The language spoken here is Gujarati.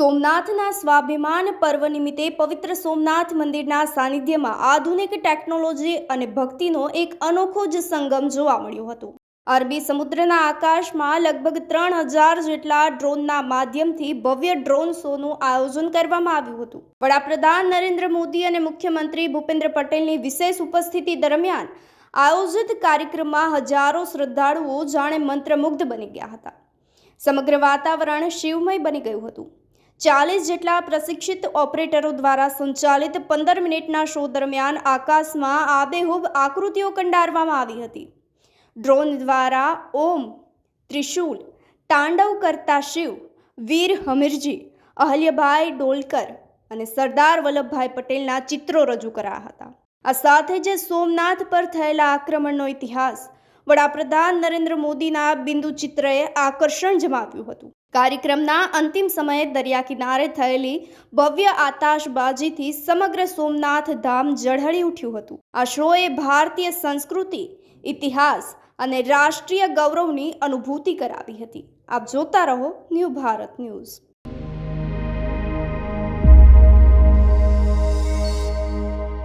સોમનાથના સ્વાભિમાન પર્વ નિમિત્તે પવિત્ર સોમનાથ મંદિરના સાનિધ્યમાં આધુનિક ટેકનોલોજી અને ભક્તિનો એક અનોખો જ સંગમ જોવા મળ્યો હતો। અરબી સમુદ્રના આકાશમાં લગભગ 3000 જેટલા ડ્રોનના માધ્યમથી ભવ્ય ડ્રોન શોનું આયોજન કરવામાં આવ્યું હતું। વડાપ્રધાન નરેન્દ્ર મોદી અને મુખ્યમંત્રી ભૂપેન્દ્ર પટેલની વિશેષ ઉપસ્થિતિ દરમિયાન આયોજિત કાર્યક્રમમાં હજારો શ્રદ્ધાળુઓ જાણે મંત્રમુગ્ધ બની ગયા હતા। સમગ્ર વાતાવરણ શિવમય બની ગયું હતું। 40 જેટલા પ્રશિક્ષિત ઓપરેટરો દ્વારા સંચાલિત 15 મિનિટના શો દરમિયાન આકાશમાં આબેહૂબ આકૃતિઓ કંડારવામાં આવી હતી। ડ્રોન દ્વારા ઓમ, ત્રિશૂલ, તાંડવ કરતા શિવ, વીર હમીરજી, અહલ્યાબાઈ ડોલકર અને સરદાર વલ્લભભાઈ પટેલના ચિત્રો રજૂ કરાયા હતા। આ સાથે જ સોમનાથ પર થયેલા આક્રમણનો ઇતિહાસ વડાપ્રધાન નરેન્દ્ર મોદીના બિંદુ ચિત્રએ આકર્ષણ જમાવ્યું હતું। કાર્યક્રમના અંતિમ સમયે દરિયા કિનારે થયેલી ભવ્ય આતાશબાજીથી સમગ્ર સોમનાથ ધામ ઝળહળી ઉઠ્યું હતું। આ શોએ ભારતીય સંસ્કૃતિ, ઇતિહાસ અને રાષ્ટ્રીય ગૌરવની અનુભૂતિ કરાવી હતી। આપ જોતા રહો ન્યૂ ભારત ન્યૂઝ।